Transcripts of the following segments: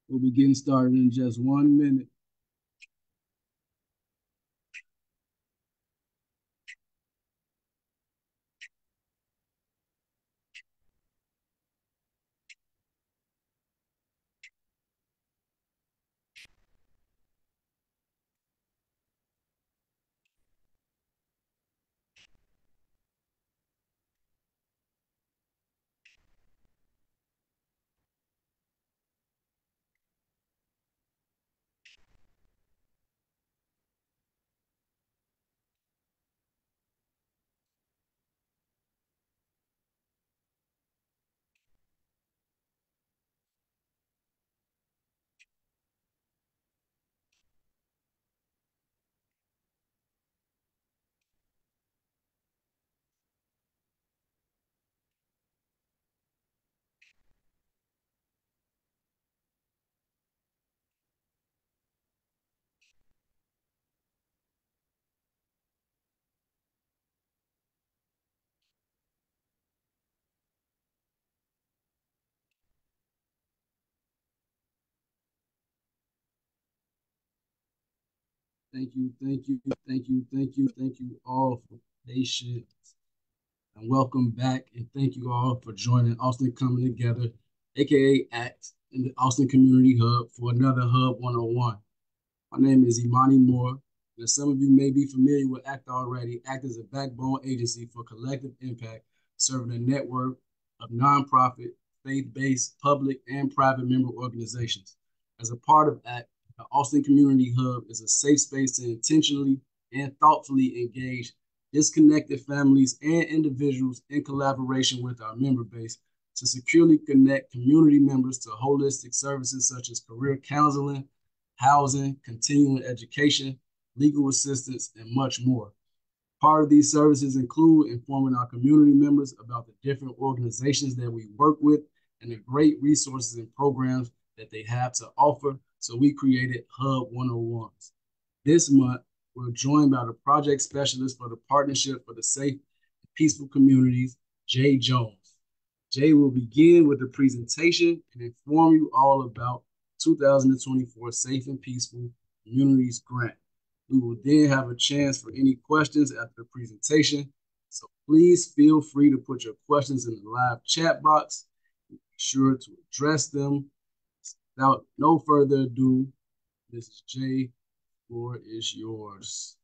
We'll be getting started in just 1 minute. Thank you all for patience. And welcome back. And thank you all for joining Austin Coming Together, aka ACT, in the Austin Community Hub for another Hub 101. My name is Imani Moore, and as some of you may be familiar with ACT already, ACT is a backbone agency for collective impact, serving a network of nonprofit, faith-based, public, and private member organizations. As a part of ACT, the Austin Community Hub is a safe space to intentionally and thoughtfully engage disconnected families and individuals in collaboration with our member base to securely connect community members to holistic services such as career counseling, housing, continuing education, legal assistance, and much more. Part of these services include informing our community members about the different organizations that we work with and the great resources and programs that they have to offer. So we created Hub 101s. This month, we're joined by the project specialist for the Partnership for the Safe and Peaceful Communities, Jay Jones. Jay will begin with a presentation and inform you all about 2024 Safe and Peaceful Communities Grant. We will then have a chance for any questions after the presentation. So please feel free to put your questions in the live chat box. Be sure to address them. Without no further ado, this is Jay. The floor is yours.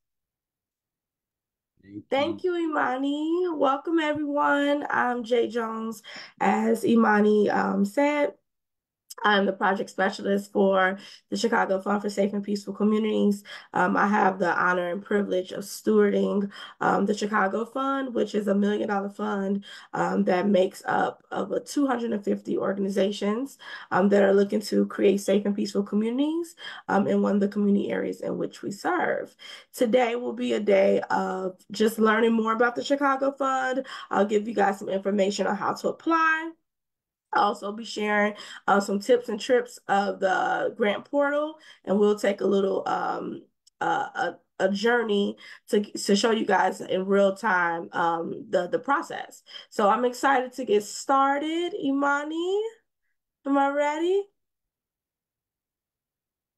Thank you, Imani. Welcome, everyone. I'm Jay Jones. As Imani said, I'm the project specialist for the Chicago Fund for Safe and Peaceful Communities. I have the honor and privilege of stewarding the Chicago Fund, which is $1 million fund that makes up of 250 organizations that are looking to create safe and peaceful communities in one of the community areas in which we serve. Today will be a day of just learning more about the Chicago Fund. I'll give you guys some information on how to apply. I'll also be sharing some tips and trips of the grant portal, and we'll take a little a journey to show you guys in real time the process. So I'm excited to get started. Imani, am I ready?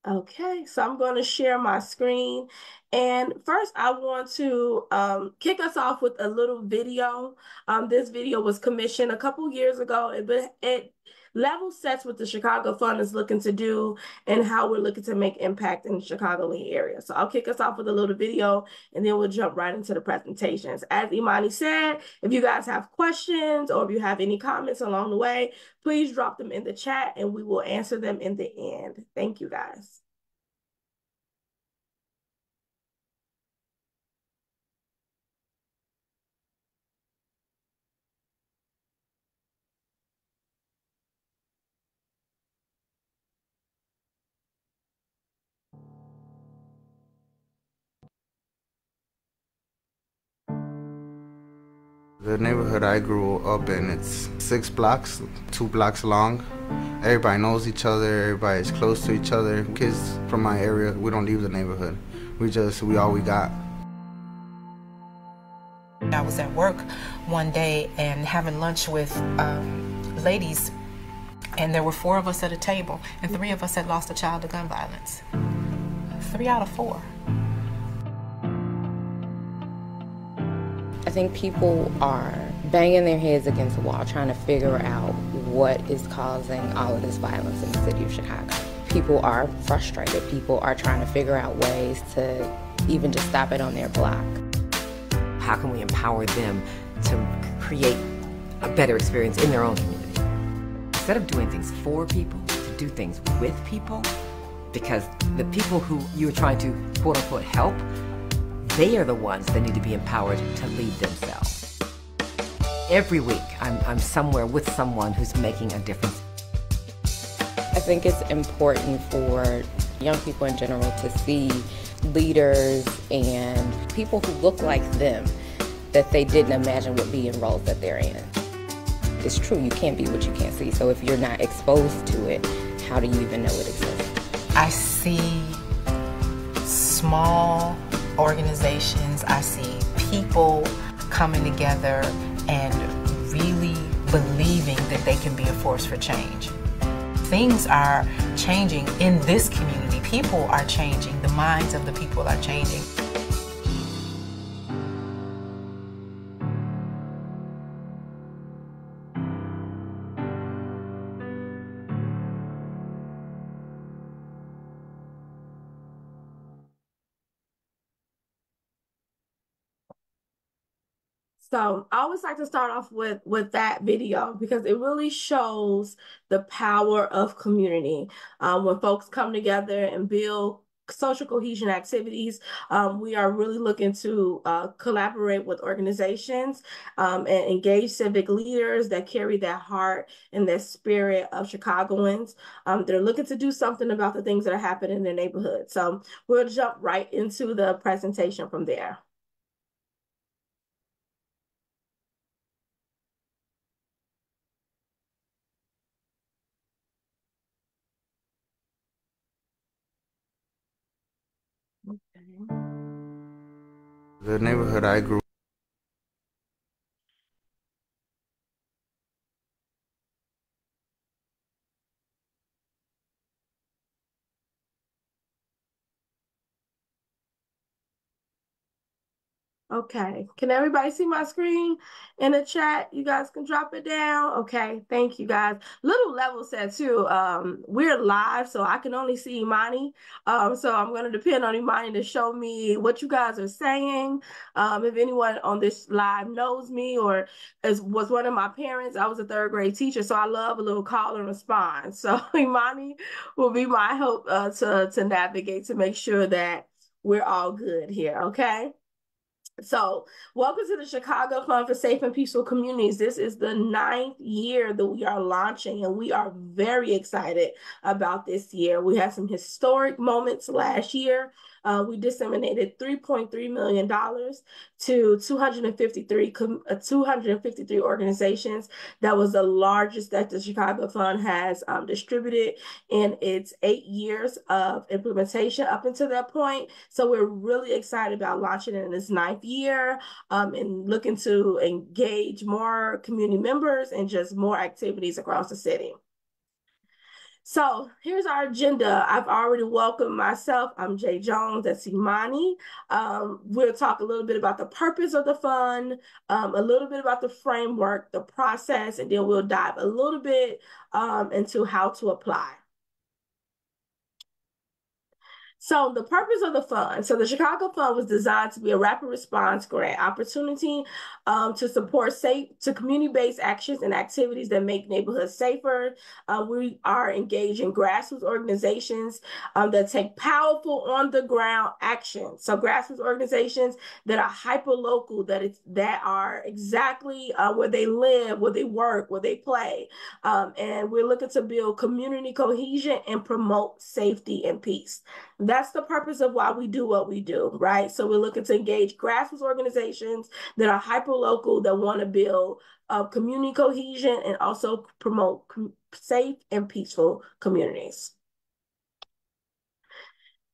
Okay, so I'm going to share my screen. And first, I want to kick us off with a little video. This video was commissioned a couple years ago, but it level sets what the Chicago Fund is looking to do and how we're looking to make impact in the Chicagoland area. So I'll kick us off with a little video, and then we'll jump right into the presentations. As Imani said, if you guys have questions or if you have any comments along the way, please drop them in the chat and we will answer them in the end. Thank you, guys. The neighborhood I grew up in, it's 6 blocks, 2 blocks long. Everybody knows each other, everybody's close to each other. Kids from my area, we don't leave the neighborhood. We all we got. I was at work one day and having lunch with ladies And there were 4 of us at a table, and 3 of us had lost a child to gun violence. 3 out of 4. I think people are banging their heads against the wall trying to figure out what is causing all of this violence in the city of Chicago. People are frustrated. People are trying to figure out ways to even just stop it on their block. How can we empower them to create a better experience in their own community? Instead of doing things for people, to do things with people, because the people who you're trying to quote unquote help, they are the ones that need to be empowered to lead themselves. Every week, I'm somewhere with someone who's making a difference. I think it's important for young people in general to see leaders and people who look like them that they didn't imagine would be in roles that they're in. It's true, you can't be what you can't see. So if you're not exposed to it, how do you even know it exists? I see small organizations, I see people coming together and really believing that they can be a force for change. Things are changing in this community. People are changing. The minds of the people are changing. So I always like to start off with that video because it really shows the power of community. When folks come together and build social cohesion activities, we are really looking to collaborate with organizations and engage civic leaders that carry that heart and that spirit of Chicagoans. They're looking to do something about the things that are happening in their neighborhood. So we'll jump right into the presentation from there. Okay. The neighborhood I grew Okay, can everybody see my screen in the chat? You guys can drop it down. Okay, thank you guys. Little level set too. We're live, so I can only see Imani. So I'm gonna depend on Imani to show me what you guys are saying. If anyone on this live knows me or was one of my parents, I was a 3rd grade teacher, so I love a little call and response. So Imani will be my help to navigate to make sure that we're all good here. Okay. So, welcome to the Chicago Fund for Safe and Peaceful Communities. This is the 9th year that we are launching, and we are very excited about this year. We had some historic moments last year. We disseminated $3.3 million to 253 organizations. That was the largest that the Chicago Fund has distributed in its 8 years of implementation up until that point. So we're really excited about launching it in this 9th year and looking to engage more community members and just more activities across the city. So here's our agenda. I've already welcomed myself. I'm Jay Jones. That's Imani. We'll talk a little bit about the purpose of the fund, a little bit about the framework, the process, and then we'll dive a little bit into how to apply. So the purpose of the fund, so the Chicago Fund was designed to be a rapid response grant opportunity to support community-based actions and activities that make neighborhoods safer. We are engaging grassroots organizations that take powerful on-the-ground action. So grassroots organizations that are hyper-local, that are exactly where they live, where they work, where they play. And we're looking to build community cohesion and promote safety and peace. That's the purpose of why we do what we do, right? So we're looking to engage grassroots organizations that are hyper-local, that want to build community cohesion and also promote safe and peaceful communities.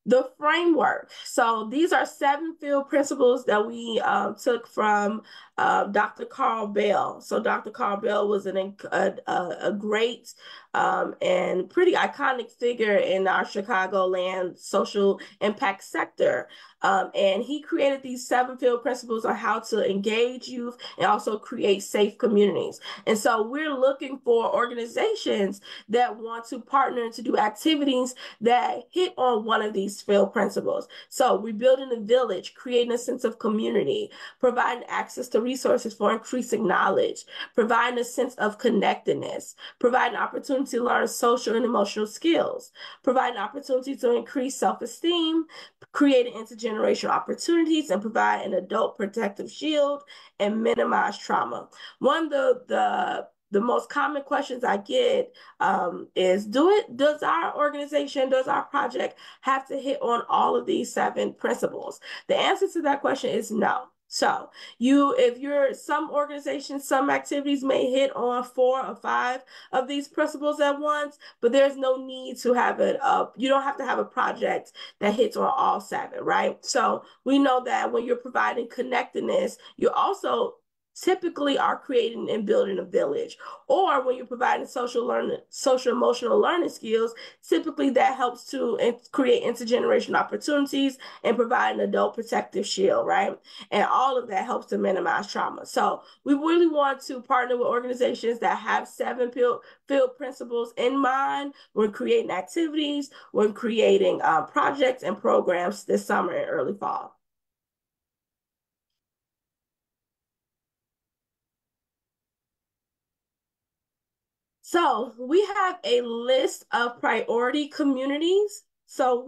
The framework. So these are 7 field principles that we took from Dr. Carl Bell. So Dr. Carl Bell was a great and pretty iconic figure in our Chicagoland social impact sector. And he created these 7 field principles on how to engage youth and also create safe communities. And so we're looking for organizations that want to partner to do activities that hit on one of these field principles. So rebuilding a village, creating a sense of community, providing access to resources for increasing knowledge, providing a sense of connectedness, providing opportunity to learn social and emotional skills, providing opportunity to increase self-esteem, creating intergenerational opportunities, and provide an adult protective shield and minimize trauma. One of the most common questions I get is does our organization, does our project have to hit on all of these 7 principles? The answer to that question is no. So some organizations, some activities may hit on 4 or 5 of these principles at once, but there's no need to have it up. You don't have to have a project that hits on all 7, right? So we know that when you're providing connectedness, you also typically are creating and building a village. Or when you're providing social emotional learning skills, typically that helps to create intergenerational opportunities and provide an adult protective shield, right? And all of that helps to minimize trauma. So we really want to partner with organizations that have 7 field principles in mind when creating activities, when creating projects and programs this summer and early fall. So we have a list of priority communities. So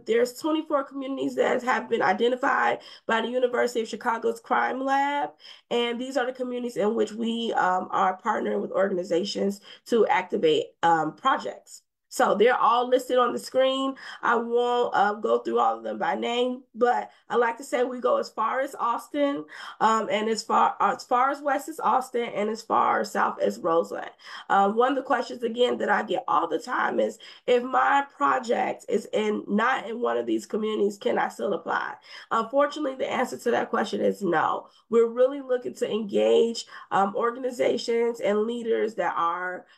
there's 24 communities that have been identified by the University of Chicago's Crime Lab. And these are the communities in which we are partnering with organizations to activate projects. So they're all listed on the screen. I won't go through all of them by name, but I like to say we go as far as Austin, and as far as west as Austin, and as far south as Roseland. One of the questions again that I get all the time is, if my project is not in one of these communities, can I still apply? Unfortunately, the answer to that question is no. We're really looking to engage organizations and leaders that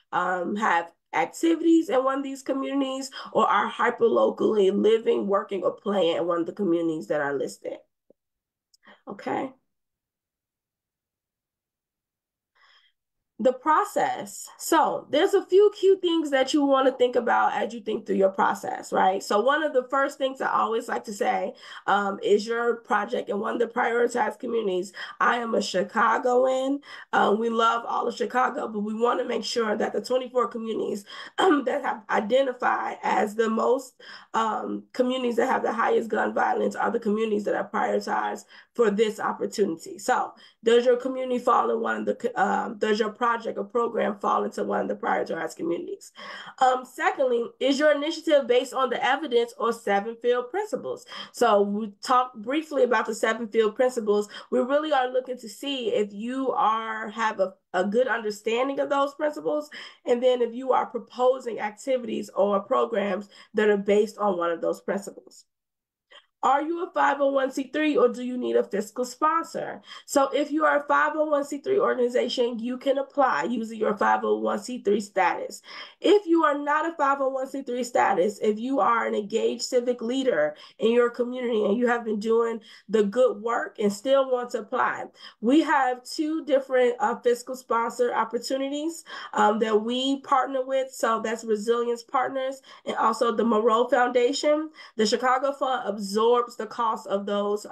have activities in one of these communities or are hyperlocally living, working, or playing in one of the communities that are listed. Okay. The process. So there's a few key things that you want to think about as you think through your process, right? So one of the first things I always like to say is your project in one of the prioritized communities. I am a Chicagoan. We love all of Chicago, but we want to make sure that the 24 communities that have identified as the most communities that have the highest gun violence are the communities that are prioritized for this opportunity. So does your community fall in one of the, does your project or program fall into one of the prioritized communities? Secondly, is your initiative based on the evidence or 7 field principles? So we talked briefly about the 7 field principles. We really are looking to see if you have a good understanding of those principles, and then if you are proposing activities or programs that are based on one of those principles. Are you a 501c3 or do you need a fiscal sponsor? So if you are a 501c3 organization, you can apply using your 501c3 status. If you are not a 501c3 status, if you are an engaged civic leader in your community and you have been doing the good work and still want to apply, we have 2 different fiscal sponsor opportunities that we partner with. So that's Resilience Partners and also the Moreau Foundation. The Chicago Fund absorbs the cost of those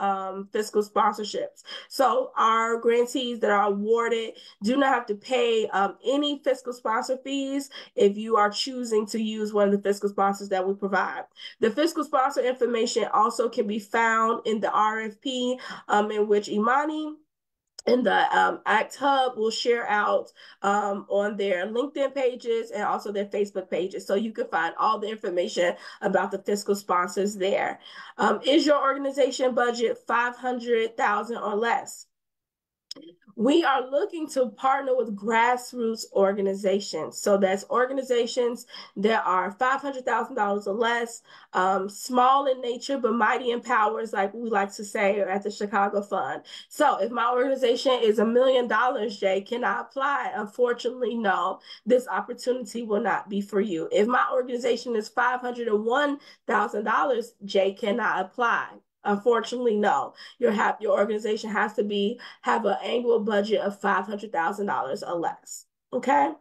fiscal sponsorships. So our grantees that are awarded do not have to pay any fiscal sponsor fees if you are choosing to use one of the fiscal sponsors that we provide. The fiscal sponsor information also can be found in the RFP in which Imani and the ACT Hub will share out on their LinkedIn pages and also their Facebook pages. So you can find all the information about the fiscal sponsors there. Is your organization budget $500,000 or less? We are looking to partner with grassroots organizations. So that's organizations that are $500,000 or less, small in nature, but mighty in powers, like we like to say at the Chicago Fund. So if my organization is $1 million, Jay, can I apply? Unfortunately, no. This opportunity will not be for you. If my organization is $501,000, Jay cannot apply. Unfortunately, no. Your organization has to have an annual budget of $500,000 or less. Okay.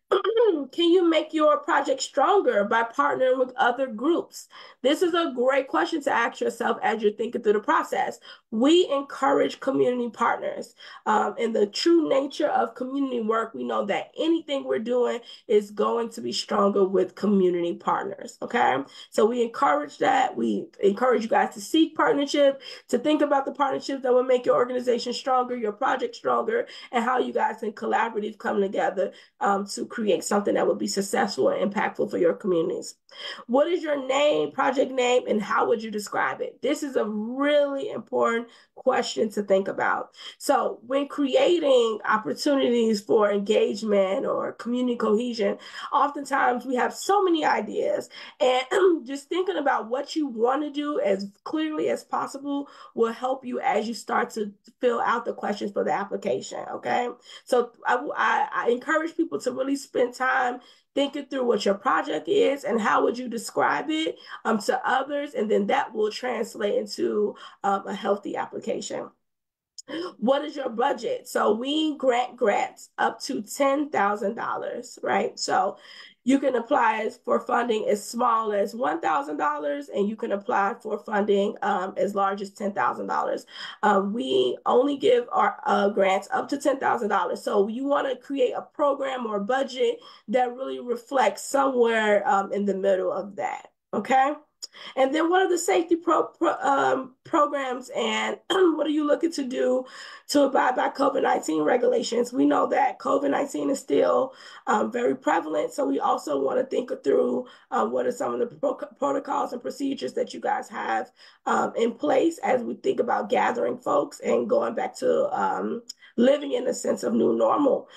Can you make your project stronger by partnering with other groups? This is a great question to ask yourself as you're thinking through the process. We encourage community partners. In the true nature of community work, we know that anything we're doing is going to be stronger with community partners. Okay. So we encourage that. We encourage you guys to seek partnership, to think about the partnerships that will make your organization stronger, your project stronger, and how you guys can collaboratively come together to create something that would be successful and impactful for your communities. What is your name, project name, and how would you describe it? This is a really important question to think about. So when creating opportunities for engagement or community cohesion, oftentimes we have so many ideas, and just thinking about what you want to do as clearly as possible will help you as you start to fill out the questions for the application. Okay. So I encourage people to really spend time thinking through what your project is and how would you describe it to others, and then that will translate into a healthy application. What is your budget? So we grant grants up to $10,000, right? So you can apply for funding as small as $1,000, and you can apply for funding as large as $10,000. We only give our grants up to $10,000. So you want to create a program or budget that really reflects somewhere in the middle of that. Okay. And then what are the safety programs, and what are you looking to do to abide by COVID-19 regulations? We know that COVID-19 is still very prevalent. So we also want to think through what are some of the protocols and procedures that you guys have in place as we think about gathering folks and going back to living in a sense of new normal.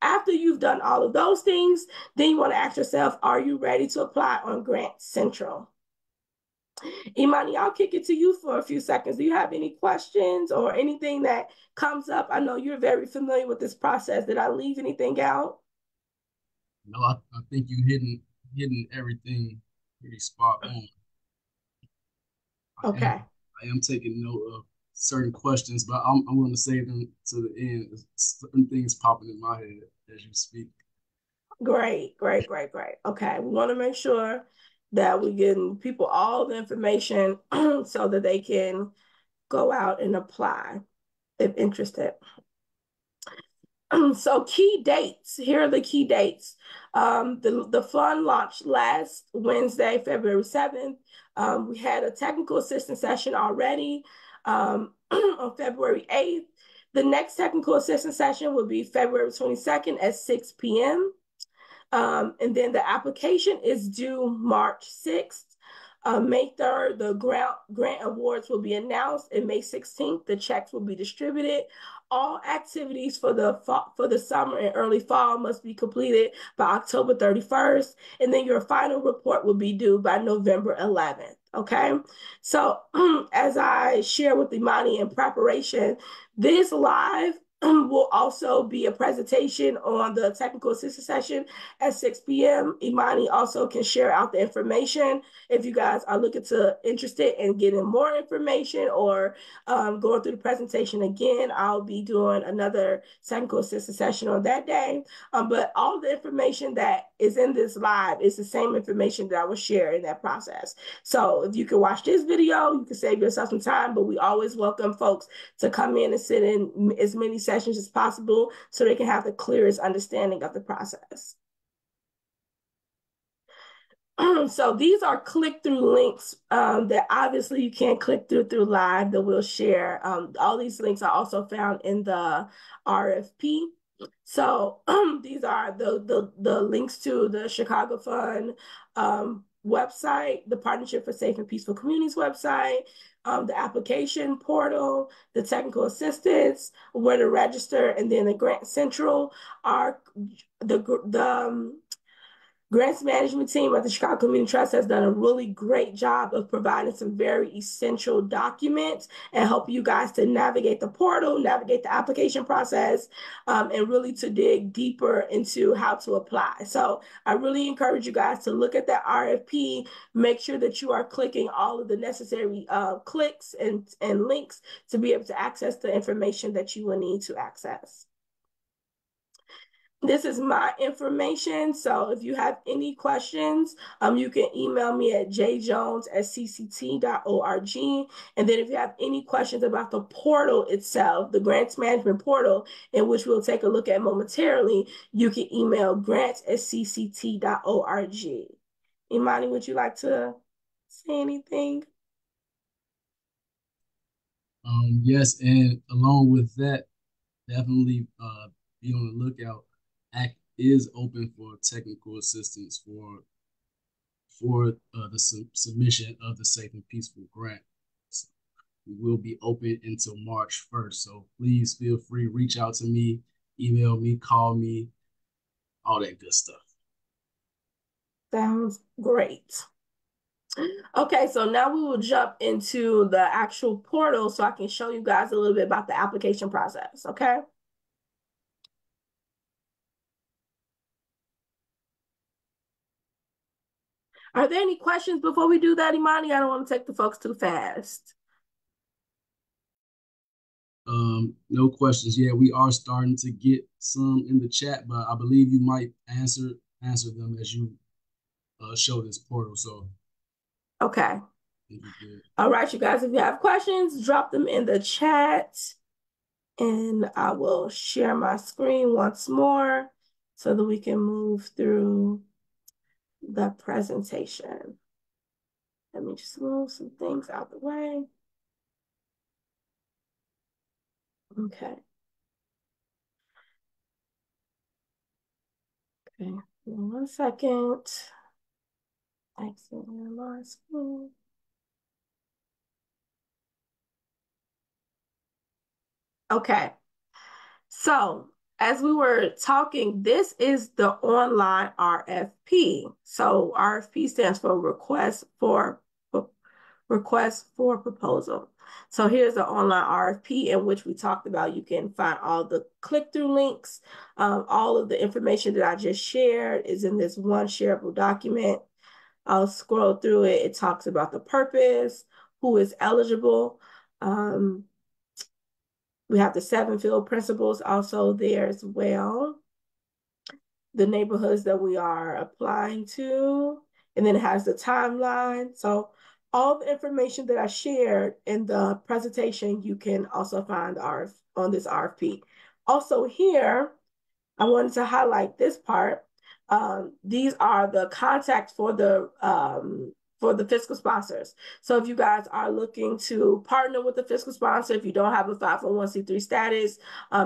After you've done all of those things, then you want to ask yourself, are you ready to apply on Grant Central? Imani, I'll kick it to you for a few seconds. Do you have any questions or anything that comes up? I know you're very familiar with this process. Did I leave anything out? No, I think you hitting everything pretty spot on. Okay. I am taking note of certain questions, but I'm going to save them to the end. Certain things popping in my head as you speak. Great. Okay, we want to make sure that we're getting people all the information so that they can go out and apply if interested. So key dates, here are the key dates. The fund launched last Wednesday, February 7th. We had a technical assistance session already on February 8th. The next technical assistance session will be February 22nd at 6 p.m. And then the application is due March 6th. May 3rd, the grant awards will be announced, and May 16th, the checks will be distributed. All activities for the summer and early fall must be completed by October 31st, and then your final report will be due by November 11th. Okay, so as I share with Imani in preparation, this live will also be a presentation on the technical assistance session at 6 p.m. Imani also can share out the information if you guys are interested in getting more information or going through the presentation again. I'll be doing another technical assistance session on that day. But all the information that is in this live is the same information that I will share in that process. So if you can watch this video, you can save yourself some time, but we always welcome folks to come in and sit in as many sessions as possible so they can have the clearest understanding of the process. So these are click-through links that obviously you can't click through live that we'll share. All these links are also found in the RFP. So these are the links to the Chicago Fund website, the Partnership for Safe and Peaceful Communities website, the application portal, the technical assistance, where to register, and then the Grant Central are the grants management team at the Chicago Community Trust has done a really great job of providing some very essential documents and help you guys to navigate the portal, navigate the application process, and really to dig deeper into how to apply. So I really encourage you guys to look at that RFP, make sure that you are clicking all of the necessary clicks and links to be able to access the information that you will need to access. This is my information. So if you have any questions, you can email me at jjones@cct.org. And then if you have any questions about the portal itself, the grants management portal, in which we'll take a look at momentarily, you can email grants@cct.org. Imani, would you like to say anything? Yes, and along with that, definitely be on the lookout. ACT is open for technical assistance for the submission of the Safe and Peaceful Grant. So we will be open until March 1st. So please feel free, reach out to me, email me, call me, all that good stuff. Sounds great. Okay, so now we will jump into the actual portal so I can show you guys a little bit about the application process, okay? Are there any questions before we do that, Imani? I don't want to take the folks too fast. No questions. Yeah, we are starting to get some in the chat, but I believe you might answer them as you show this portal. So okay. All right, you guys, if you have questions, drop them in the chat and I will share my screen once more so that we can move through the presentation. Let me just move some things out the way. Okay. Okay, 1 second. Exit my screen. Okay. So as we were talking, this is the online RFP. So RFP stands for request for proposal. So here's the online RFP in which we talked about. You can find all the click-through links. All of the information that I just shared is in this one shareable document. I'll scroll through it. It talks about the purpose, who is eligible. We have the 7 field principles also there as well. The neighborhoods that we are applying to, and then it has the timeline. So all the information that I shared in the presentation, you can also find on this RFP. Also here, I wanted to highlight this part. These are the contacts for the fiscal sponsors. So if you guys are looking to partner with the fiscal sponsor, if you don't have a 501c3 status,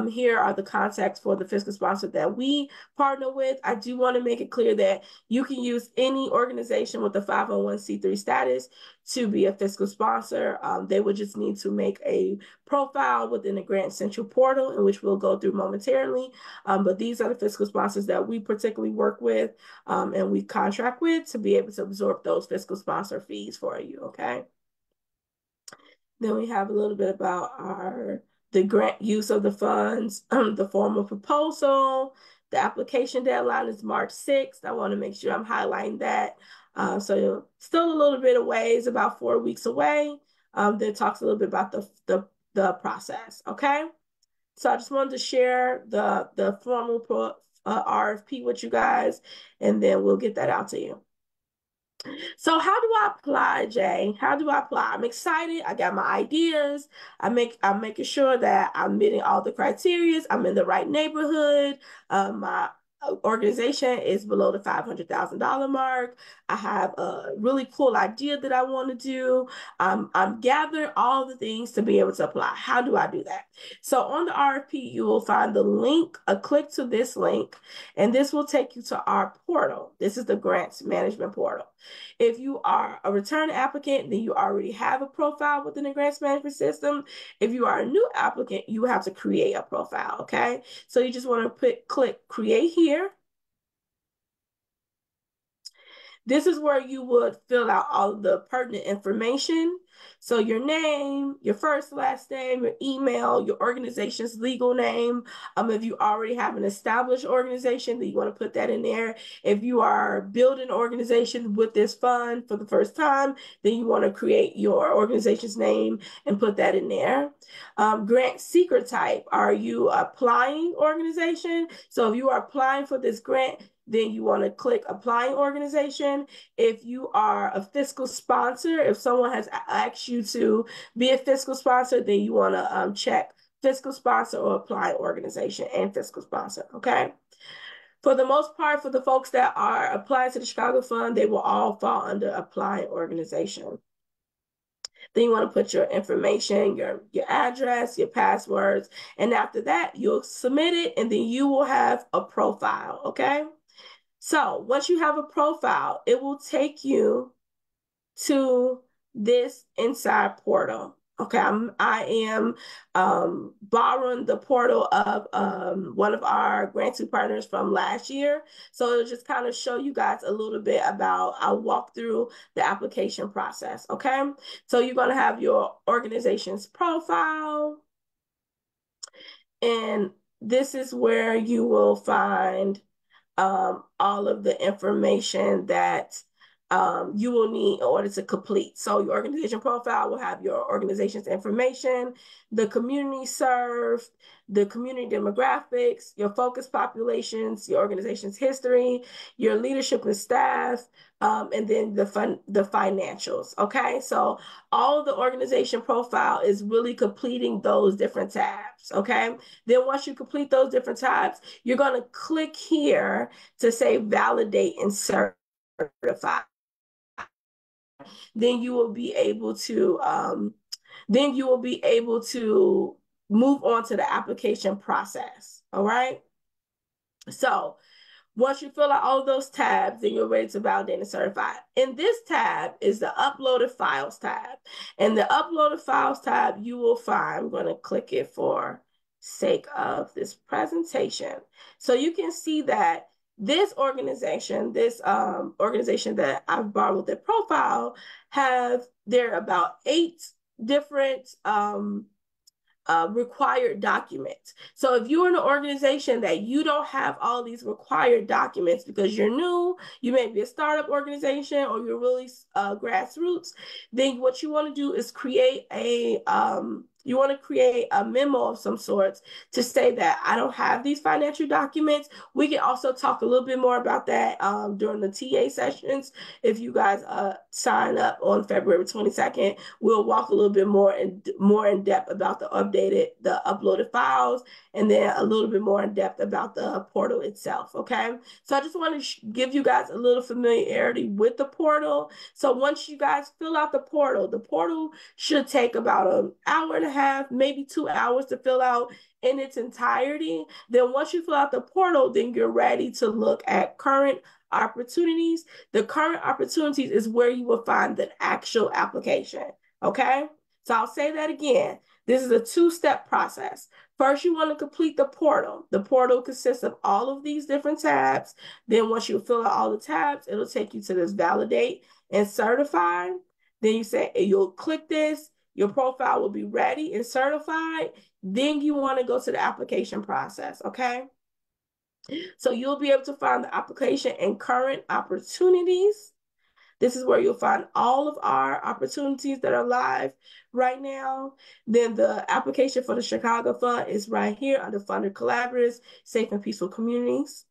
here are the contacts for the fiscal sponsor that we partner with. I do want to make it clear that you can use any organization with a 501c3 status to be a fiscal sponsor. They would just need to make a profile within the Grant Central portal, in which we'll go through momentarily. But these are the fiscal sponsors that we particularly work with and we contract with to be able to absorb those fiscal sponsor fees for you, okay? Then we have a little bit about the grant use of the funds, the formal proposal. The application deadline is March 6th. I want to make sure I'm highlighting that. So still a little bit of ways, about 4 weeks away. That talks a little bit about the process, okay? So I just wanted to share the formal RFP with you guys, and then we'll get that out to you. So how do I apply, Jay? How do I apply? I'm excited. I got my ideas. I'm making sure that I'm meeting all the criteria. I'm in the right neighborhood. My organization is below the $500,000 mark. I have a really cool idea that I want to do. I'm gathering all the things to be able to apply. How do I do that? So on the RFP, you will find the link, a click to this link, and this will take you to our portal. This is the grants management portal. If you are a return applicant, then you already have a profile within the grants management system. If you are a new applicant, you have to create a profile, okay? So you just want to click create here. This is where you would fill out all of the pertinent information. So your name, your first, last name, your email, your organization's legal name. If you already have an established organization, then you want to put that in there. If you are building an organization with this fund for the first time, then you want to create your organization's name and put that in there. Grant seeker type. Are you applying organization? So if you are applying for this grant, then you want to click applying organization. If you are a fiscal sponsor, if someone has asked you to be a fiscal sponsor, then you want to check fiscal sponsor or applying organization and fiscal sponsor, okay? For the most part, for the folks that are applying to the Chicago Fund, they will all fall under applying organization. Then you want to put your information, your address, your passwords, and after that, you'll submit it, and then you will have a profile, okay? So once you have a profile, it will take you to this inside portal. Okay, I am borrowing the portal of one of our grantee partners from last year. So it'll just kind of show you guys a little bit about, I'll walk through the application process, okay? So you're gonna have your organization's profile, and this is where you will find all of the information that you will need in order to complete. So your organization profile will have your organization's information, the community served, the community demographics, your focus populations, your organization's history, your leadership and staff, and then the financials, okay? So all of the organization profile is really completing those different tabs, okay? Then once you complete those different tabs, you're gonna click here to say validate and certify. Then you will be able to move on to the application process. All right. So once you fill out all of those tabs, then you're ready to validate and certify. In this tab is the uploaded files tab. And the uploaded files tab you will find, I'm going to click it for sake of this presentation. So you can see that this organization that I've borrowed their profile, there are about 8 different required documents. So if you're in an organization that you don't have all these required documents because you're new, you may be a startup organization or you're really grassroots, then what you want to do is create a memo of some sorts to say that I don't have these financial documents. We can also talk a little bit more about that during the TA sessions. If you guys sign up on February 22nd, we'll walk a little bit more in depth about the uploaded files, and then a little bit more in depth about the portal itself, okay? So I just want to give you guys a little familiarity with the portal. So once you guys fill out the portal should take about an hour and a half, maybe 2 hours to fill out in its entirety. Then once you fill out the portal, then you're ready to look at current opportunities. The current opportunities is where you will find the actual application, okay? So I'll say that again. This is a 2-step process. First, you want to complete the portal. The portal consists of all of these different tabs. Then once you fill out all the tabs, it'll take you to this validate and certify. Then you'll click this, your profile will be ready and certified. Then you want to go to the application process, okay? So you'll be able to find the application and current opportunities. This is where you'll find all of our opportunities that are live right now. Then the application for the Chicago Fund is right here under Funder Collaboratives, Safe and Peaceful Communities.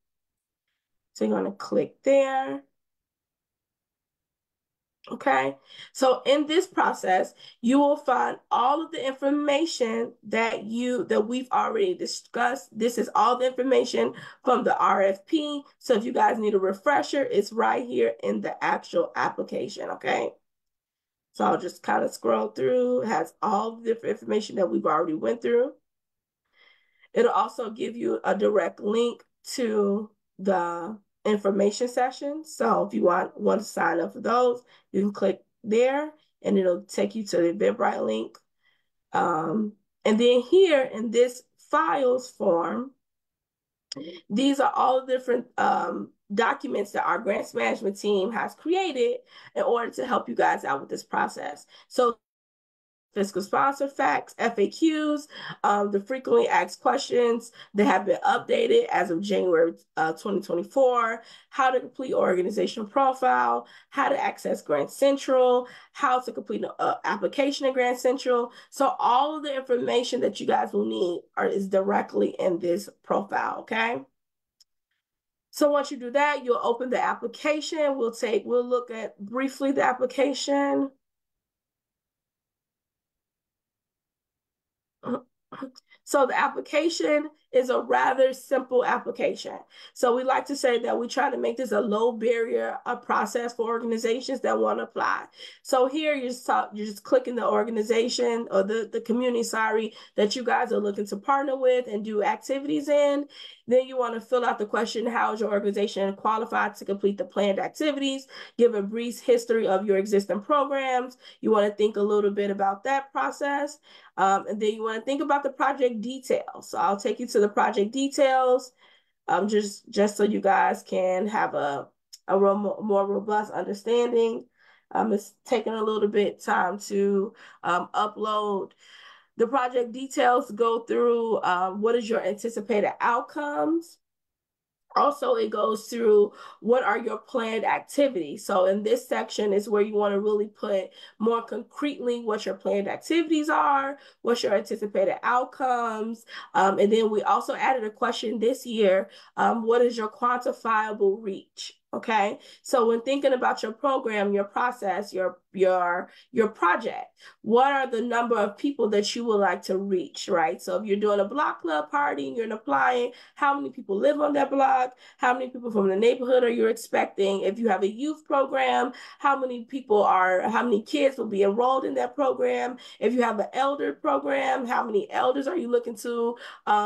So you're going to click there. Okay, so in this process, you will find all of the information that we've already discussed. This is all the information from the RFP. So if you guys need a refresher, it's right here in the actual application, okay? So I'll just kind of scroll through. It has all the different information that we've already went through. It'll also give you a direct link to the information sessions. So if you want to sign up for those, you can click there and it'll take you to the Eventbrite link. And then here in this files form, these are all the different documents that our grants management team has created in order to help you guys out with this process. So fiscal sponsor facts, FAQs, the frequently asked questions that have been updated as of January 2024, how to complete organizational profile, how to access Grant Central, how to complete an application in Grant Central. So all of the information that you guys will need is directly in this profile, okay? So once you do that, you'll open the application. We'll look at briefly the application. So the application is a rather simple application. So we like to say that we try to make this a low barrier process for organizations that want to apply. So here you're just clicking the organization or the community, that you guys are looking to partner with and do activities in. Then you want to fill out the question, how is your organization qualified to complete the planned activities? Give a brief history of your existing programs. You want to think a little bit about that process. And then you want to think about the project details. So I'll take you to the project details, just so you guys can have a more robust understanding. It's taking a little bit time to upload. The project details go through what is your anticipated outcomes. Also, it goes through what are your planned activities. So in this section is where you want to really put more concretely what your planned activities are, what's your anticipated outcomes. And then we also added a question this year, what is your quantifiable reach? Okay, so when thinking about your program, your process, your project, what are the number of people that you would like to reach, right? So if you're doing a block club party and you're applying, how many people live on that block? How many people from the neighborhood are you expecting? If you have a youth program, how many kids will be enrolled in that program? If you have an elder program, how many elders are you looking to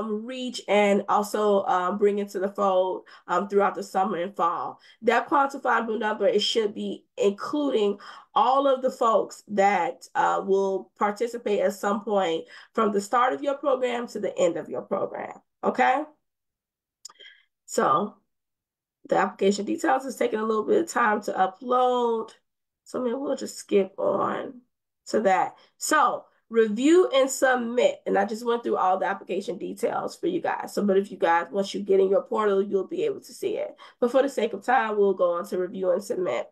reach and also bring into the fold throughout the summer and fall? That quantifiable number, it should be including all of the folks that will participate at some point from the start of your program to the end of your program, okay? So the application details is taking a little bit of time to upload. So maybe we'll just skip on to that. So review and submit. And I just went through all the application details for you guys. So, but if you guys, once you get in your portal, you'll be able to see it. But for the sake of time, we'll go on to review and submit.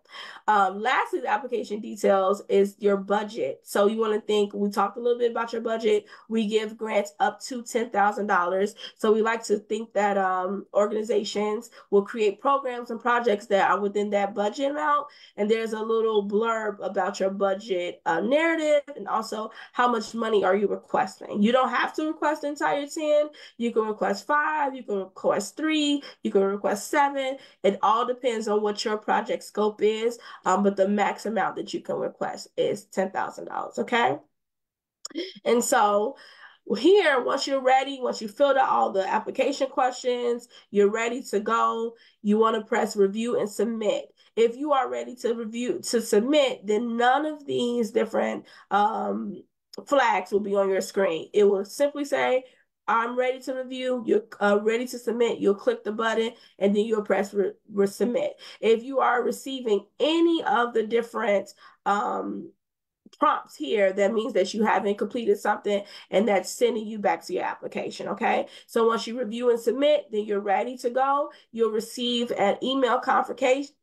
Lastly, the application details is your budget. So you want to think, we talked a little bit about your budget. We give grants up to $10,000. So we like to think that organizations will create programs and projects that are within that budget amount. And there's a little blurb about your budget narrative and also how much money are you requesting. You don't have to request the entire 10. You can request 5, you can request 3, you can request 7. It all depends on what your project scope is, but the max amount that you can request is $10,000, okay? And so here, once you're ready, once you filled out all the application questions, you're ready to go, you want to press review and submit. If you are ready to submit, then none of these different flags will be on your screen. It will simply say, I'm ready to review, you're ready to submit, you'll click the button and then you'll press submit. If you are receiving any of the different prompts here, that means that you haven't completed something and that's sending you back to your application, okay? So once you review and submit, then you're ready to go. You'll receive an email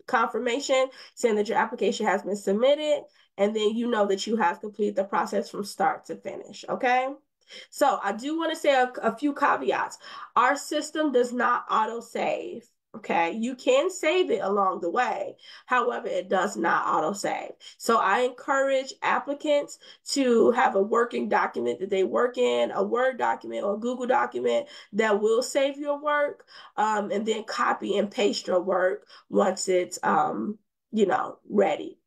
confirmation saying that your application has been submitted, and then you know that you have completed the process from start to finish, okay? So I do want to say a few caveats. Our system does not auto-save. Okay, you can save it along the way. However, it does not auto-save. So I encourage applicants to have a working document that they work in, a Word document or a Google document that will save your work, and then copy and paste your work once it's, ready.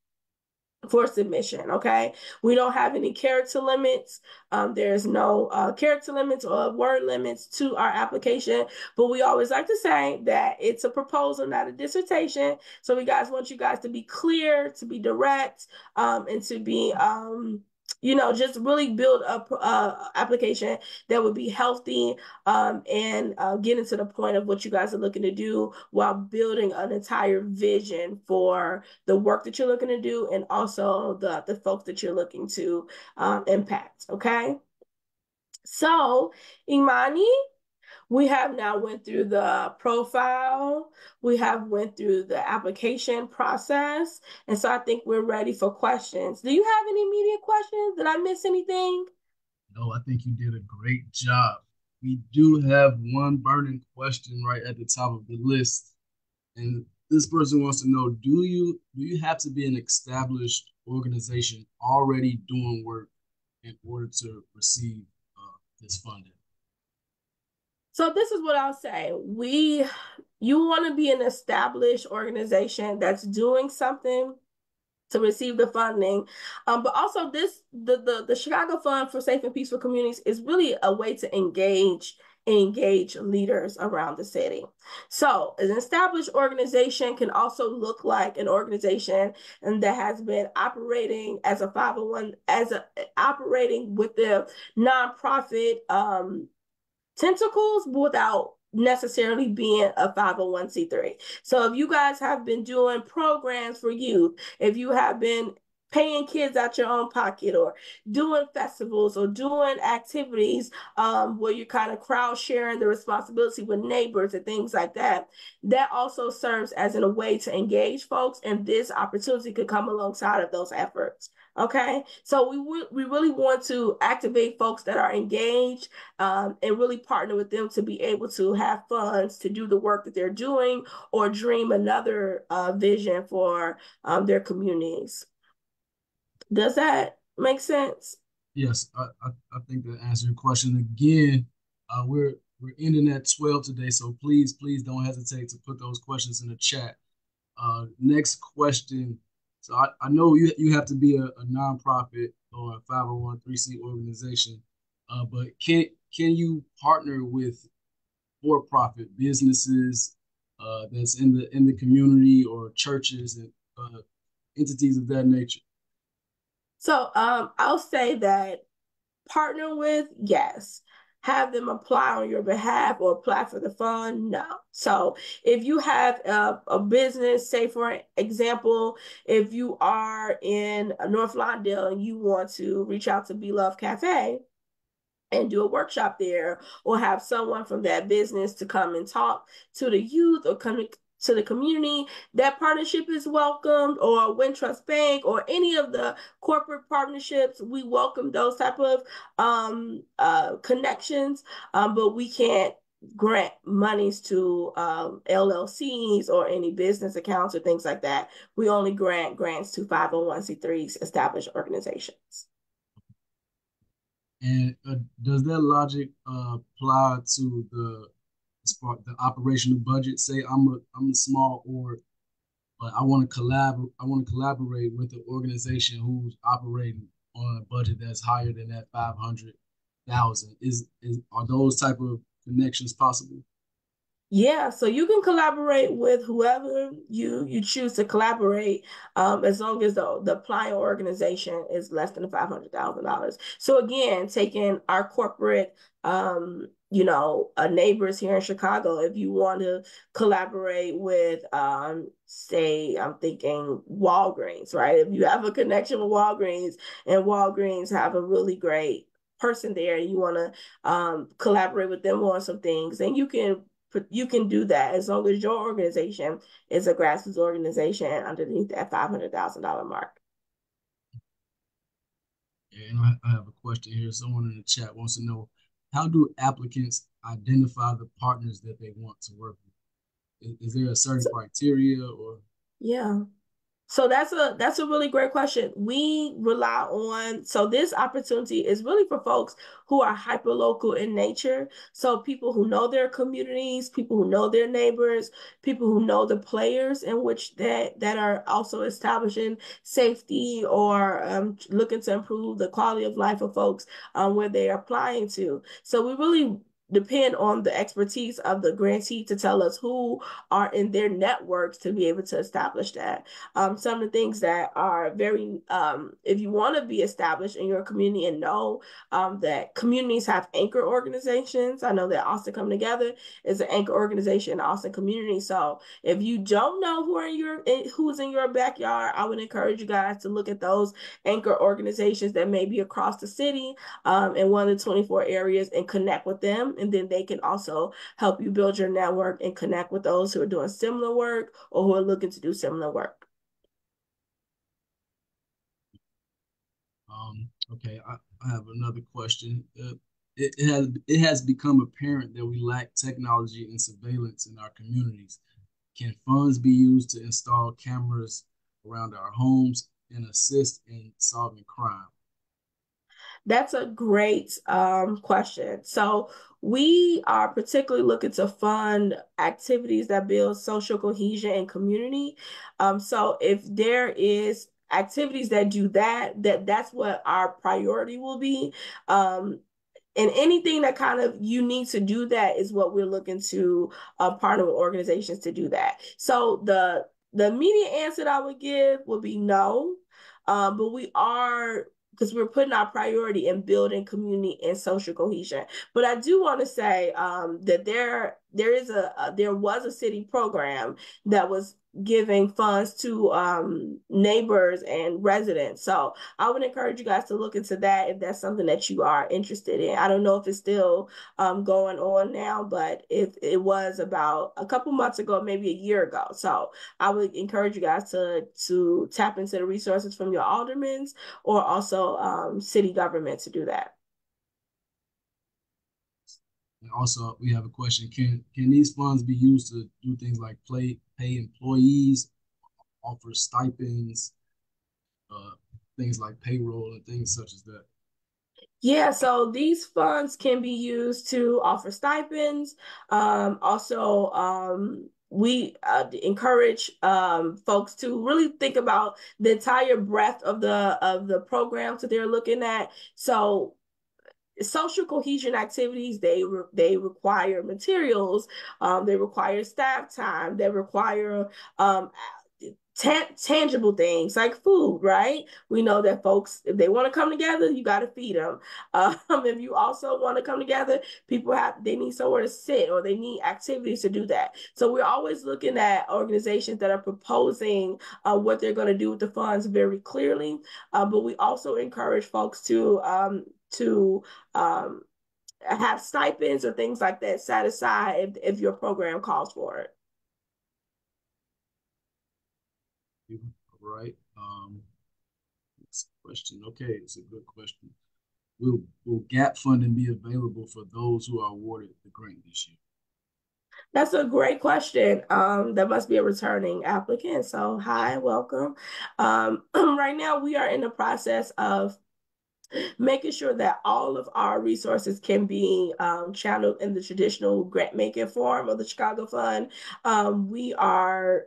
for submission. Okay, we don't have any character limits. There's no character limits or word limits to our application, but we always like to say that it's a proposal, not a dissertation. So we guys want you guys to be clear, to be direct, and to be just really build a application that would be healthy, and getting to the point of what you guys are looking to do while building an entire vision for the work that you're looking to do and also the folks that you're looking to impact. Okay. So, Imani, we have now went through the profile, we have went through the application process, and so I think we're ready for questions. Do you have any immediate questions? Did I miss anything? No, I think you did a great job. We do have one burning question right at the top of the list, and this person wants to know: do you have to be an established organization already doing work in order to receive this funding? So this is what I'll say. You want to be an established organization that's doing something to receive the funding. But also the Chicago Fund for Safe and Peaceful Communities is really a way to engage leaders around the city. So an established organization can also look like an organization and that has been operating as a 501, operating with the nonprofit tentacles without necessarily being a 501c3. So if you guys have been doing programs for youth, if you have been paying kids out your own pocket or doing festivals or doing activities where you're kind of crowd sharing the responsibility with neighbors and things like that, that also serves as a way to engage folks, and this opportunity could come alongside of those efforts. Okay, so we really want to activate folks that are engaged, and really partner with them to be able to have funds to do the work that they're doing or dream another vision for their communities. Does that make sense? Yes, I think that answers your question again. We're ending at 12 today, so please don't hesitate to put those questions in the chat. Next question. So I know you have to be a nonprofit or a 501(c) organization, but can you partner with for-profit businesses that's in the community, or churches and entities of that nature? So I'll say that partner with, yes. Have them apply on your behalf or apply for the fund, no. So if you have a business, say for example, if you are in North Lawndale and you want to reach out to Be Love Cafe and do a workshop there, or have someone from that business to come and talk to the youth or come to the community, that partnership is welcomed. Or Wintrust Bank or any of the corporate partnerships, we welcome those type of connections, but we can't grant monies to LLCs or any business accounts or things like that. We only grant grants to 501c3s, established organizations. And does that logic apply to the operational budget? Say I'm a small org, but I want to collaborate with an organization who's operating on a budget that's higher than that 500,000. Are those type of connections possible? Yeah, so you can collaborate with whoever you choose to collaborate, as long as the applying organization is less than $500,000. So again, taking our corporate, neighbors here in Chicago, if you want to collaborate with, say, I'm thinking Walgreens, right? If you have a connection with Walgreens and Walgreens have a really great person there, and you want to collaborate with them on some things, and you can do that as long as your organization is a grassroots organization underneath that $500,000 mark. And I have a question here. Someone in the chat wants to know, how do applicants identify the partners that they want to work with? Is there a certain criteria or? Yeah. So that's a really great question. We rely on, so this opportunity is really for folks who are hyper local in nature. So people who know their communities, people who know their neighbors, people who know the players in which that are also establishing safety or looking to improve the quality of life of folks where they are applying to. So we really depend on the expertise of the grantee to tell us who are in their networks to be able to establish that. Some of the things that are very, if you want to be established in your community and know that communities have anchor organizations. I know that Austin Come Together is an anchor organization in the Austin community. So if you don't know who's in your backyard, I would encourage you guys to look at those anchor organizations that may be across the city in one of the 24 areas and connect with them. And then they can also help you build your network and connect with those who are doing similar work or who are looking to do similar work. Okay, I have another question. It has become apparent that we lack technology and surveillance in our communities. Can funds be used to install cameras around our homes and assist in solving crime? That's a great question. So we are particularly looking to fund activities that build social cohesion and community. So if there is activities that do that, that's what our priority will be. And anything that kind of you need to do that is what we're looking to partner with organizations to do that. So the immediate answer that I would give would be no, but we are, because we're putting our priority in building community and social cohesion. But I do want to say that there was a city program that was giving funds to neighbors and residents. So I would encourage you guys to look into that if that's something that you are interested in. I don't know if it's still going on now, but if it was about a couple months ago, maybe a year ago. So I would encourage you guys to tap into the resources from your aldermans or also city government to do that. And also, we have a question: Can these funds be used to do things like pay employees, offer stipends, uh, things like payroll, and things such as that? Yeah, so these funds can be used to offer stipends. Also, we encourage folks to really think about the entire breadth of the programs that they're looking at. So social cohesion activities they require materials, they require staff time, they require tangible things like food, right? We know that folks, if they want to come together, you got to feed them. If you also want to come together, they need somewhere to sit or they need activities to do that. So we're always looking at organizations that are proposing what they're going to do with the funds very clearly. But we also encourage folks to have stipends or things like that set aside if your program calls for it. Right. Next question. Okay, it's a good question. Will gap funding be available for those who are awarded the grant this year? That's a great question. That must be a returning applicant. So hi, welcome. Right now we are in the process of making sure that all of our resources can be channeled in the traditional grant making form of the Chicago Fund. We are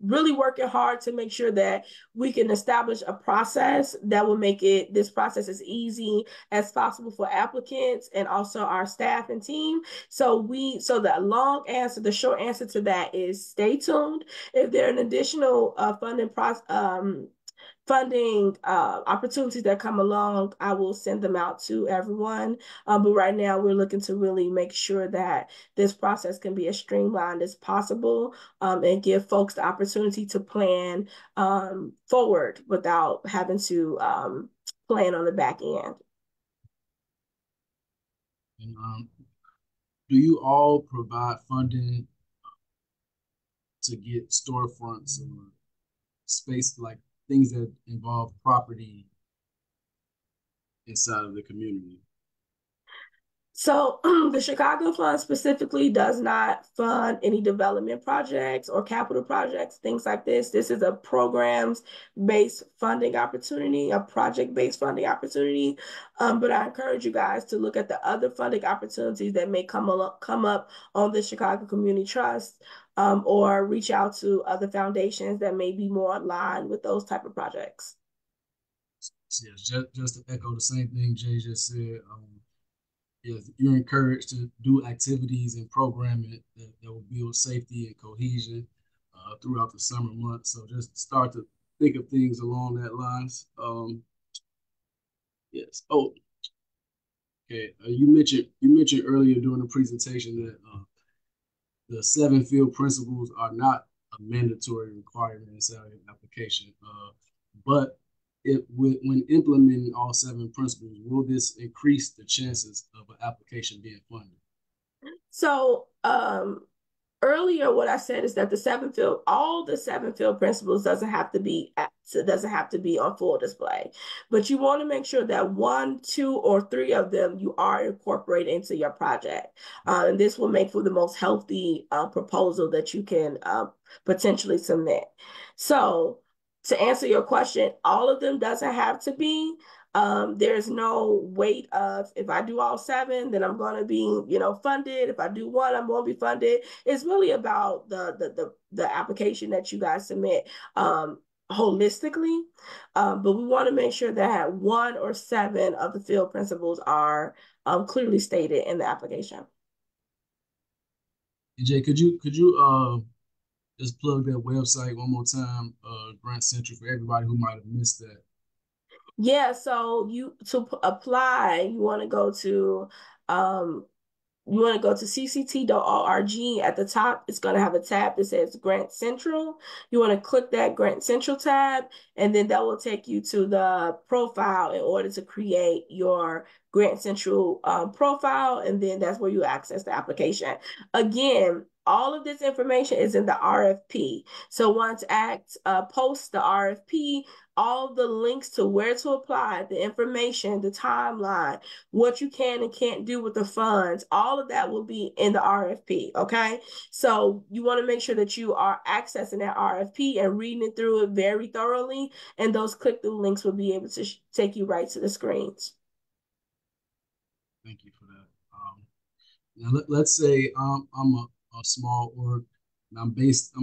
really working hard to make sure that we can establish a process that will make this process as easy as possible for applicants and also our staff and team. So the short answer to that is stay tuned. If there are an additional funding opportunities that come along, I will send them out to everyone. But right now, we're looking to really make sure that this process can be as streamlined as possible and give folks the opportunity to plan forward without having to plan on the back end. And do you all provide funding to get storefronts or space like things that involve property inside of the community? So the Chicago Fund specifically does not fund any development projects or capital projects, things like this. This is a programs-based funding opportunity, a project-based funding opportunity. But I encourage you guys to look at the other funding opportunities that may come up on the Chicago Community Trust, or reach out to other foundations that may be more aligned with those type of projects. Yes, just to echo the same thing Jay just said. Yes, you're encouraged to do activities and programming that will build safety and cohesion throughout the summer months. So just start to think of things along that lines. Yes. Oh, okay. You mentioned earlier during the presentation that the 7 field principles are not a mandatory requirement inside the application. But when implementing all 7 principles, will this increase the chances of an application being funded? So earlier what I said is that all the 7 field principles doesn't have to be on full display, but you want to make sure that 1, 2, or 3 of them you are incorporated into your project, and this will make for the most healthy proposal that you can potentially submit. So to answer your question, all of them doesn't have to be. There's no weight of, if I do all 7, then I'm going to be, funded. If I do 1, I'm going to be funded. It's really about the application that you guys submit holistically. But we want to make sure that 1 or 7 of the field principles are clearly stated in the application. EJ, could you just plug that website one more time, Grant Central, for everybody who might have missed that? Yeah, so to apply, you want to go to cct.org. At the top, it's going to have a tab that says Grant Central. You want to click that Grant Central tab, and then that will take you to the profile in order to create your Grant Central profile, and then that's where you access the application. Again, all of this information is in the RFP. So once ACT posts the RFP, all the links to where to apply, the information, the timeline, what you can and can't do with the funds, all of that will be in the RFP, okay? So you want to make sure that you are accessing that RFP and reading it through it very thoroughly, and those click-through links will be able to take you right to the screens. Thank you for that. Now let's say I'm a small org, and I'm based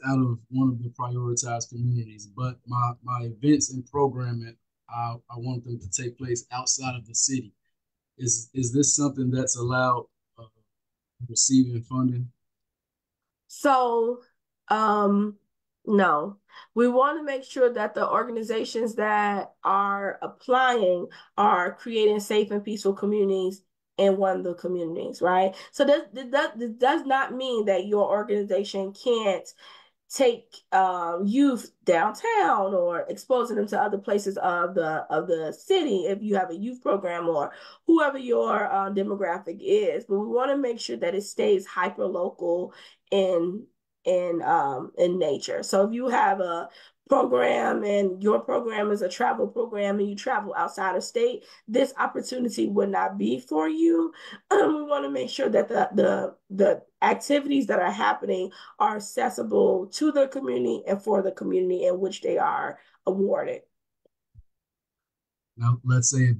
out of one of the prioritized communities, but my events and programming, I want them to take place outside of the city. Is this something that's allowed uh, receiving funding? So, no, we want to make sure that the organizations that are applying are creating safe and peaceful communities in one of the communities, right? So that does not mean that your organization can't take youth downtown or exposing them to other places of the city if you have a youth program or whoever your demographic is. But we want to make sure that it stays hyper local in in nature. So if you have a program and your program is a travel program and you travel outside of state, this opportunity would not be for you. We want to make sure that the activities that are happening are accessible to the community and for the community in which they are awarded. Now, let's say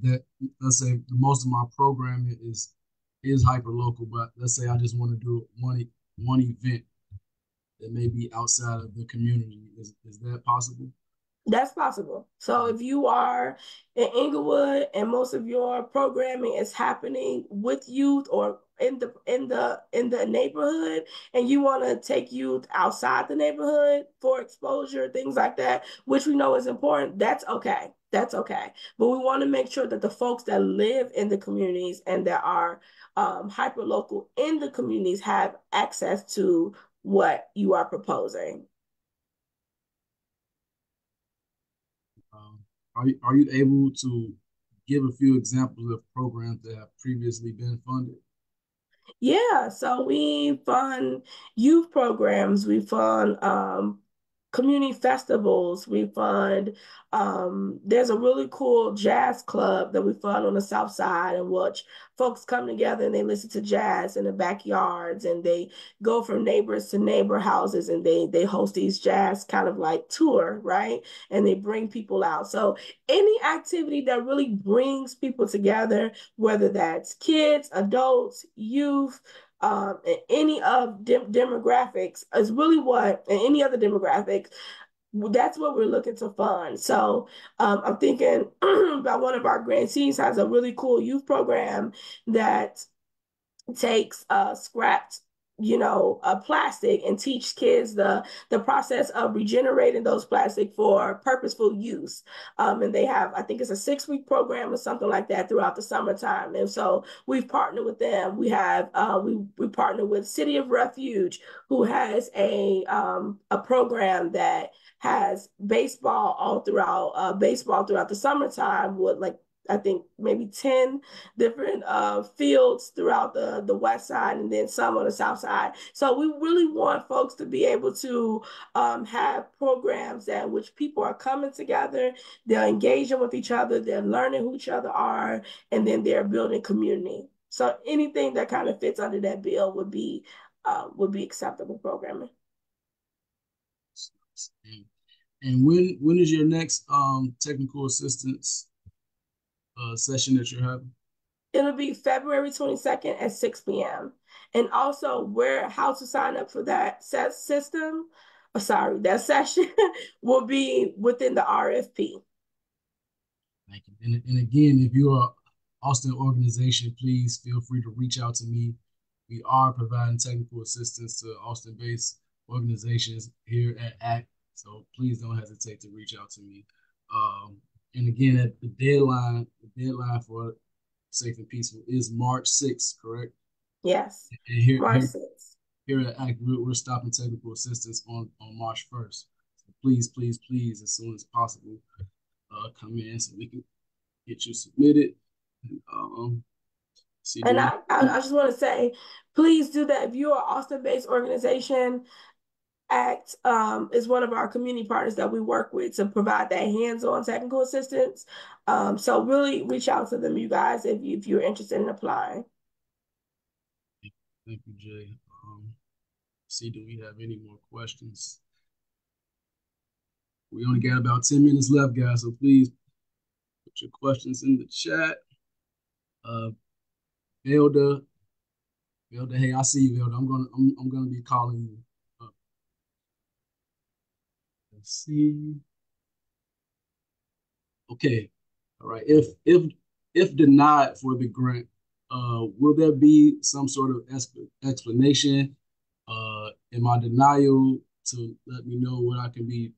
most of my programming is hyper local, but let's say I just want to do one event that may be outside of the community. Is that possible? That's possible. So if you are in Inglewood and most of your programming is happening with youth or in the neighborhood, and you want to take youth outside the neighborhood for exposure, things like that, which we know is important, that's okay. That's okay. But we want to make sure that the folks that live in the communities and that are hyper local in the communities have access to what you are proposing. Um, are you able to give a few examples of programs that have previously been funded? Yeah, so we fund youth programs. We fund community festivals. We fund, there's a really cool jazz club that we fund on the South Side, in which folks come together and they listen to jazz in the backyards, and they go from neighbors to neighbor houses, and they host these jazz kind of like tour, right? And they bring people out. So any activity that really brings people together, whether that's kids, adults, youth, and any of demographics is really what, and any other demographics, that's what we're looking to fund. So I'm thinking about one of our grantees has a really cool youth program that takes scrapped, plastic, and teach kids the process of regenerating those plastic for purposeful use. And they have, I think it's a 6-week program or something like that throughout the summertime. And so we've partnered with them. We have we partnered with City of Refuge, who has a program that has baseball throughout the summertime with, like, I think maybe 10 different fields throughout the west side, and then some on the south side. So we really want folks to be able to have programs that which people are coming together, they're engaging with each other, they're learning who each other are, and then they're building community. So anything that kind of fits under that bill would be acceptable programming. And when is your next technical assistance session that you're having? It'll be February 22nd at 6 p.m. And also, how to sign up for that that session will be within the RFP. Thank you. And again, if you're an Austin organization, please feel free to reach out to me. We are providing technical assistance to Austin-based organizations here at ACT, so please don't hesitate to reach out to me. And again, at the deadline for Safe and Peaceful is March 6th, correct? Yes, And here, March 6th. Here at ACT, we're stopping technical assistance on March 1st. So please, please, please, as soon as possible, come in so we can get you submitted. And, see, and I just want to say, please do that. If you're an Austin-based organization, ACT is one of our community partners that we work with to provide that hands-on technical assistance. So really reach out to them, you guys, if you're interested in applying. Thank you, Jay. See, do we have any more questions? We only got about 10 minutes left, guys, so please put your questions in the chat. Velda, hey, I see you, Velda. I'm gonna be calling you. Let's see. Okay, all right. If denied for the grant, will there be some sort of explanation in my denial to let me know what I can do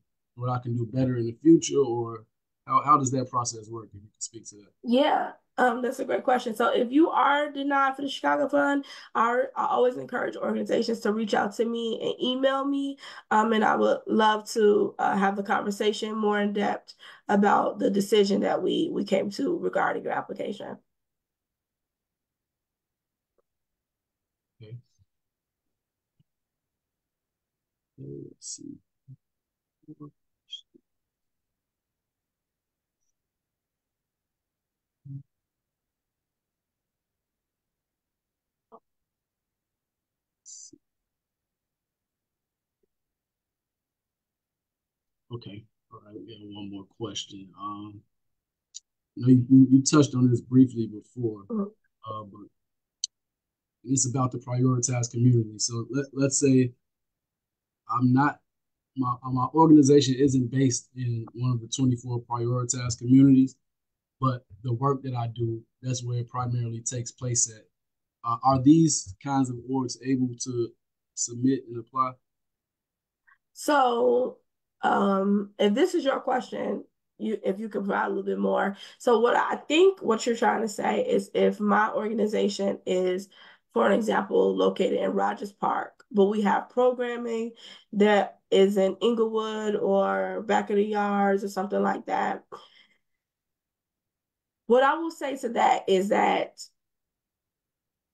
better in the future, or how does that process work? If you can speak to that. Yeah, that's a great question. So if you are denied for the Chicago Fund, I always encourage organizations to reach out to me and email me, and I would love to have the conversation more in depth about the decision that we came to regarding your application. Okay. Let's see. Okay. All right. We got one more question. You know, you touched on this briefly before, but it's about the prioritized community. So let's say I'm not my organization isn't based in one of the 24 prioritized communities, but the work that I do, that's where it primarily takes place at. Are these kinds of orgs able to submit and apply? So, if this is your question, if you could provide a little bit more. So what I think what you're trying to say is, if my organization is, for an example, located in Rogers Park, but we have programming that is in Inglewood or back of the yards or something like that. What I will say to that is that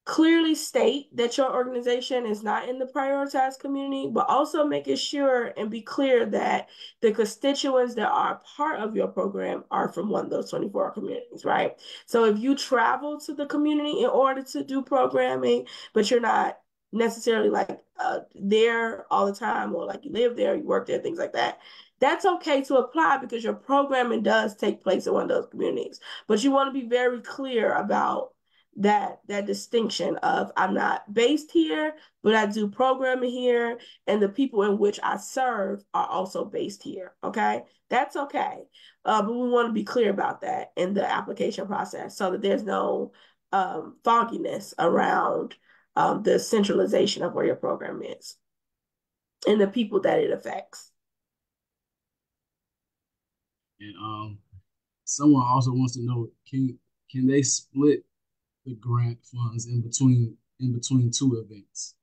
clearly state that your organization is not in the prioritized community, but also making sure and be clear that the constituents that are part of your program are from one of those 24 communities, right? So if you travel to the community in order to do programming, but you're not necessarily like there all the time, or like you live there, you work there, things like that, that's okay to apply because your programming does take place in one of those communities. But you want to be very clear about that distinction of I'm not based here, but I do programming here, and the people in which I serve are also based here. Okay, that's okay, but we want to be clear about that in the application process so that there's no fogginess around the centralization of where your program is and the people that it affects. And someone also wants to know, can they split the grant funds in between two events?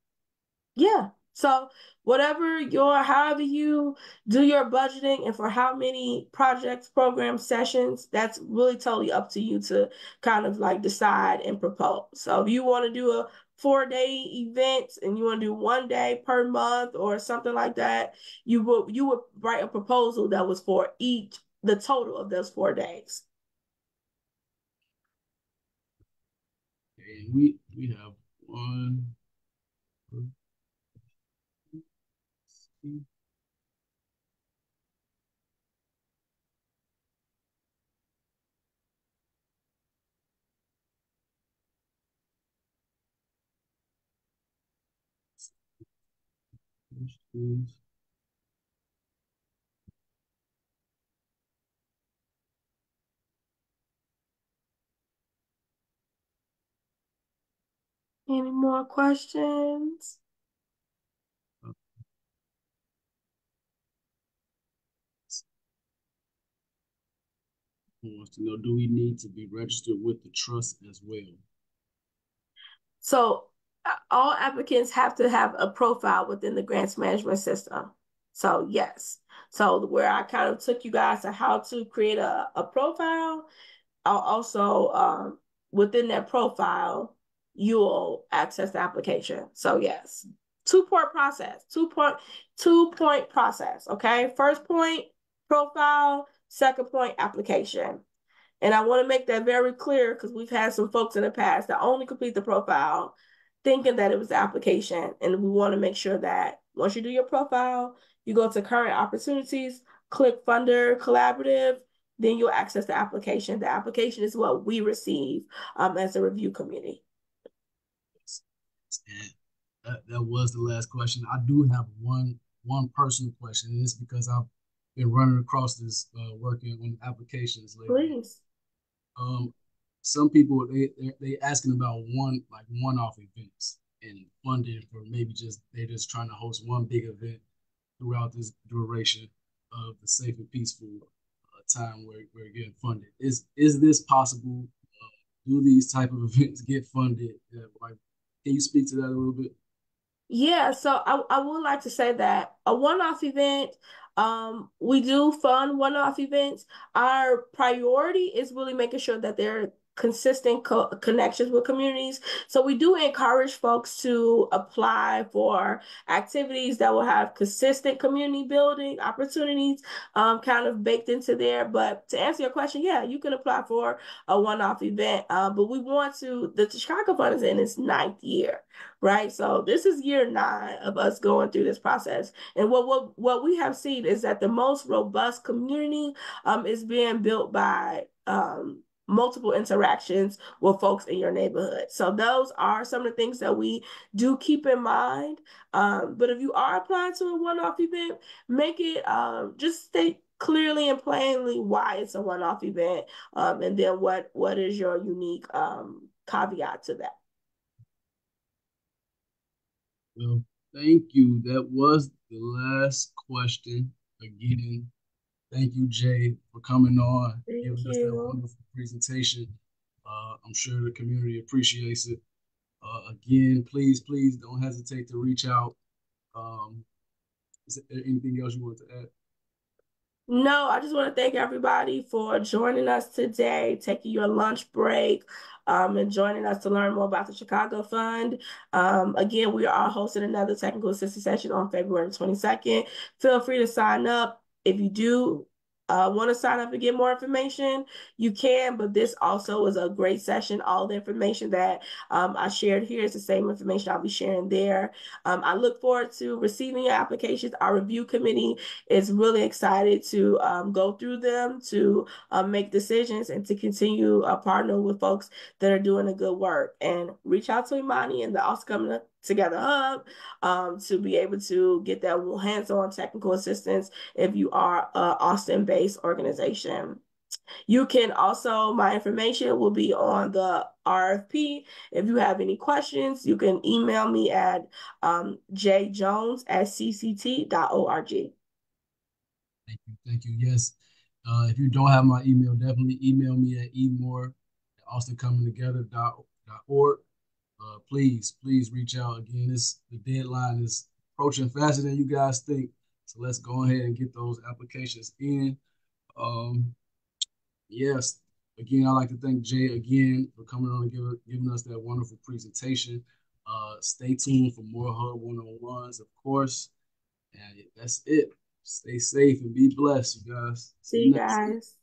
Yeah. So however you do your budgeting and for how many projects, programs, sessions, that's really totally up to you to kind of like decide and propose. So if you want to do a 4-day event and you want to do 1 day per month or something like that, you would write a proposal that was for the total of those 4 days. And we have one, two, three, questions. Any more questions? Who wants to know, do we need to be registered with the trust as well? So all applicants have to have a profile within the grants management system. So yes. So where I kind of took you guys to how to create a profile, I'll also within that profile, you'll access the application. So yes. 2-point process, 2-point process. Okay. First point, profile, second point, application. And I want to make that very clear because we've had some folks in the past that only complete the profile thinking that it was the application. And we want to make sure that once you do your profile, you go to current opportunities, click funder collaborative, then you'll access the application. The application is what we receive as a review committee. And that was the last question. I do have one personal question, and it's because I've been running across this working on applications lately. Please. Some people they asking about one-off events and funding for maybe they're just trying to host one big event throughout this duration of the safe and peaceful time where we're getting funded. Is this possible? Do these type of events get funded? Like, can you speak to that a little bit? Yeah, so I would like to say that a one-off event, we do fund one-off events. Our priority is really making sure that they're consistent connections with communities. So we do encourage folks to apply for activities that will have consistent community building opportunities kind of baked into there. But to answer your question, yeah, you can apply for a one-off event. But the Chicago Fund is in its 9th year, right? So this is year 9 of us going through this process. And what we have seen is that the most robust community is being built by multiple interactions with folks in your neighborhood. So those are some of the things that we do keep in mind. But if you are applying to a one-off event, make it just state clearly and plainly why it's a one-off event, and then what is your unique caveat to that. Well, thank you. That was the last question. Again, thank you, Jay, for coming on, Thank giving us that you. wonderful presentation. I'm sure the community appreciates it. Again, please don't hesitate to reach out. Is there anything else you want to add? No, I just want to thank everybody for joining us today, taking your lunch break, and joining us to learn more about the Chicago Fund. Again, we are hosting another technical assistance session on February 22nd. Feel free to sign up. If you do want to sign up and get more information, you can, but this also is a great session. All the information that I shared here is the same information I'll be sharing there. I look forward to receiving your applications. Our review committee is really excited to go through them, to make decisions, and to continue partnering with folks that are doing a good work. And reach out to Imani and the Austin Coming Together Hub to be able to get that hands-on technical assistance if you are an Austin-based organization. You can also, my information will be on the RFP. If you have any questions, you can email me at jjones@cct.org. Thank you. Thank you. Yes. If you don't have my email, definitely email me at emore@austinComingTogether.org. Please reach out again. The deadline is approaching faster than you guys think. So let's go ahead and get those applications in. Um, yes. Again, I'd like to thank Jay again for coming on and giving us that wonderful presentation. Stay tuned for more Hub 101s, of course. And that's it. Stay safe and be blessed, you guys. See See you you next. guys.